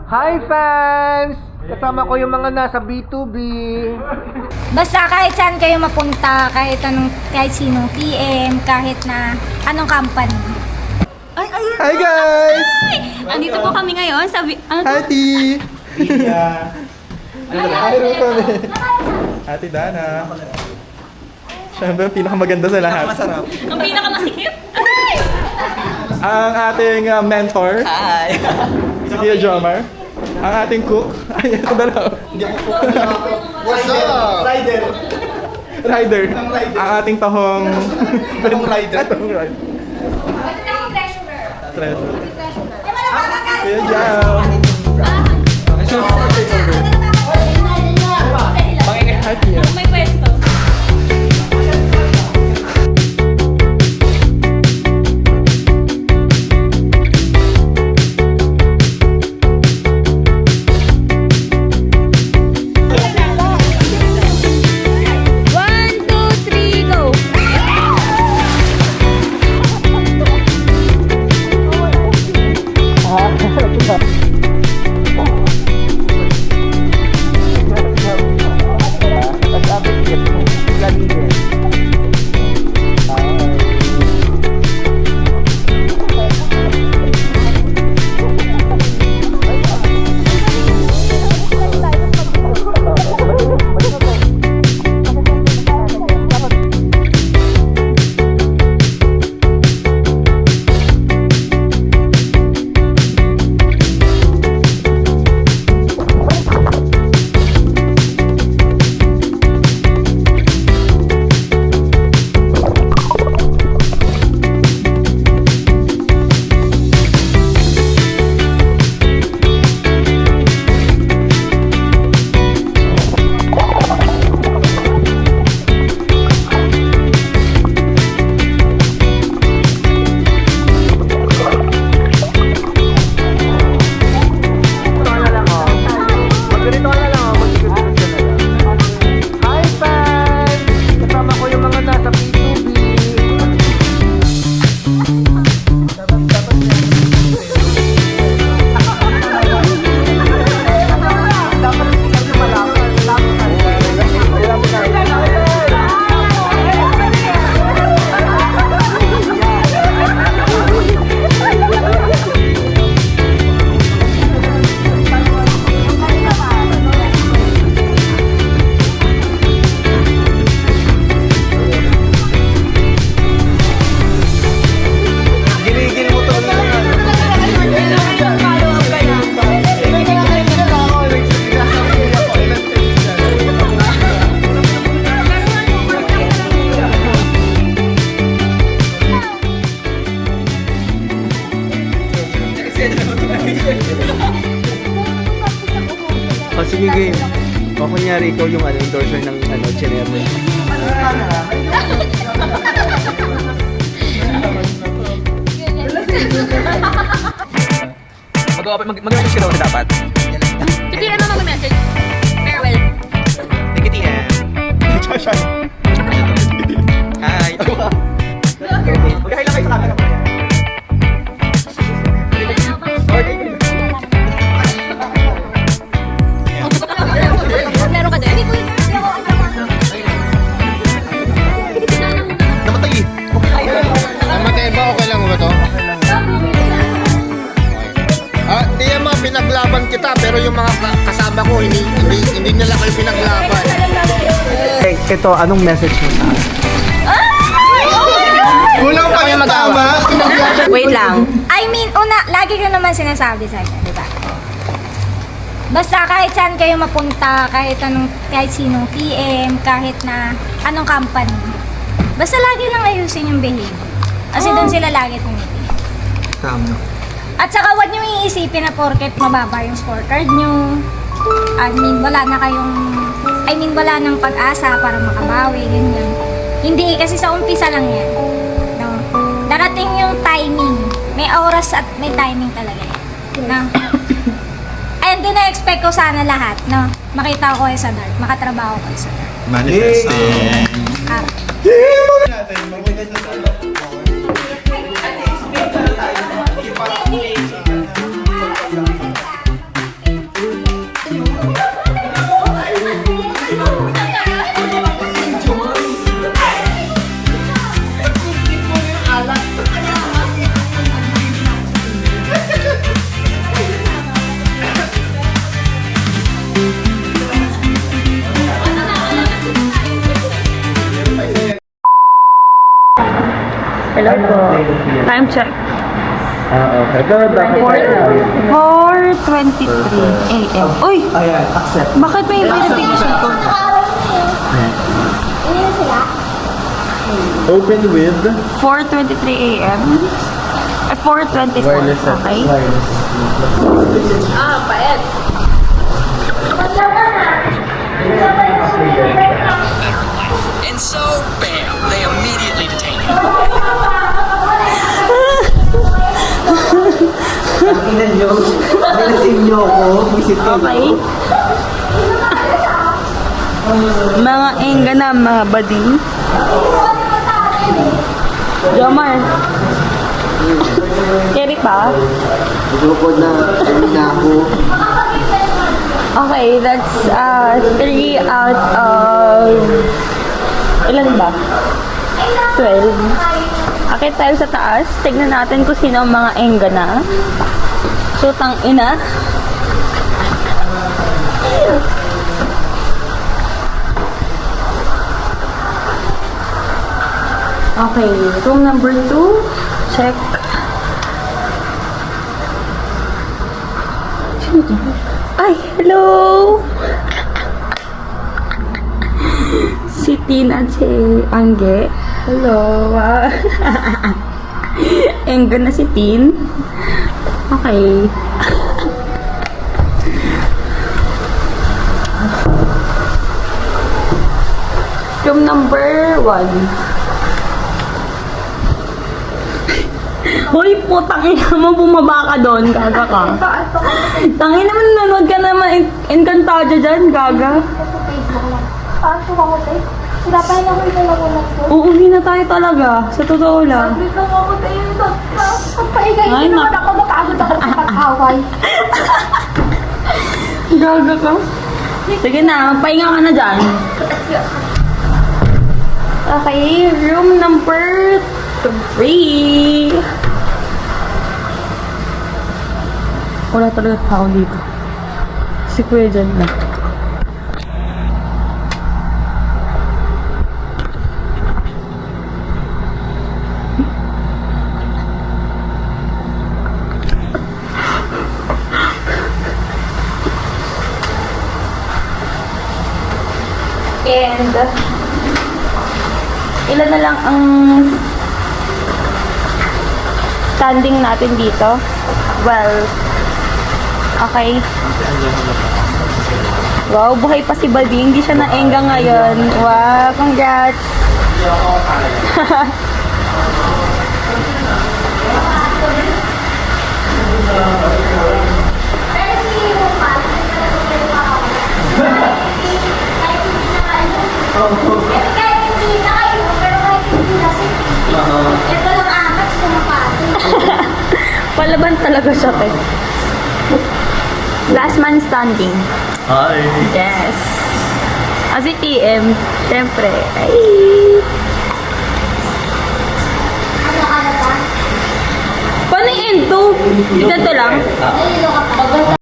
Hi fans! Kasama ko yung mga nasa B2B. Basta kahit saan kayo mapunta, kahit sinong PM, kahit na anong company. Ay, ayun! Hi guys! Andito po kami ngayon sa... Hi T! Hi Ruben! Ate Dana. Siyempre, ang pinakamaganda sa lahat. Ang pinakamasikip. Ang ating mentor. Hi! Si Tia Jomar. Ang ating cook. Ay, ito dalaw. What's up? Rider. Ang ating tahong... Tahong rider. Treasure. Kuya Jao. Hi Tia. May pwesto. O sige game. O kunyari ikaw yung endorser ng Chinebe. Mag-message ka daw na dapat. Titira na mag-message. Farewell. Thank you, Tia. Hi. Magkahilang kayo sa camera mo. Meron ka din? Namatay eh. Namatay ba? Okay lang ba to? Hindi yung mga pinaglaban kita, pero yung mga kasama ko, hindi nila kayo pinaglaban. Ito, anong message mo sa akin? Kulang pa yung tama. Wait lang. I mean, lagi ko naman sinasabi sa inyo, di ba? Basta kahit saan kayo mapunta, kahit sinong PM, kahit na anong company. Basta lagi lang ayusin yung behavior. Kasi doon sila lagi tumitingin. Tama. At saka huwag nyo iisipin na porket mababa yung scorecard nyo. Wala nang pag-asa para makabawi, ganyan. Hindi, kasi sa umpisa lang yan. No? Darating yung timing. May oras at may timing talaga yan. No? And din na-expect ko sana lahat, no? Makita ko kayo sa dark, makatrabaho kayo sa dark. Manifesting. Time check. Okay. Pero bakit 4:23 a.m. Uy! Ayan, accept. Bakit may notification ko? Ilan sila? open with 4:23 a.m. 4:24. Okay? And so, bam, they immediately detain him. Tingnan nyo. Nilasing nyo ako. Visit ko. Okay. Mga engga na, mga bading. Jomar. Carry pa? Grupo na. Ayun na ako. Okay, that's 3 out of... Ilan ba? 12. Akit tayo sa taas. Tignan natin kung sino ang mga engga na. So, tang ina. Okay, room number 2. Check. Sino to? Ay, hello! Si Tin at si Angge. Hello. Engga na si Tin. Okay. Room number 1. Hoy, putang ina mo, bumaba ka doon, gaga ka. Tangin naman, nanonood ka naman, Encantada dyan, gaga. Paano kumakote? Wala pa yung ako italagulat ko. Uuwi na tayo talaga, sa totoo lang. Sabi ko kumakote yun. Pagpaigay, Ay, hindi naman ako napagod ako sa pag-away. Gaga ka. Sige na, pahinga ka na dyan. Okay, room number 3. Wala talaga tao dito. Si Kuya dyan na. And ilan na lang ang standing natin dito? Well, okay. Wow, buhay pa si Buddy. Hindi siya naengga ngayon. Wow, congrats. Kahit hindi na kayo, pero kahit hindi na si ito lang amat, kumapati. Palaban talaga siya, te. Last man standing. Hi. Yes. As si TM, syempre. Ay. Ano ka na ba? Paano yung end to? Ito lang. Nalilo ka pa.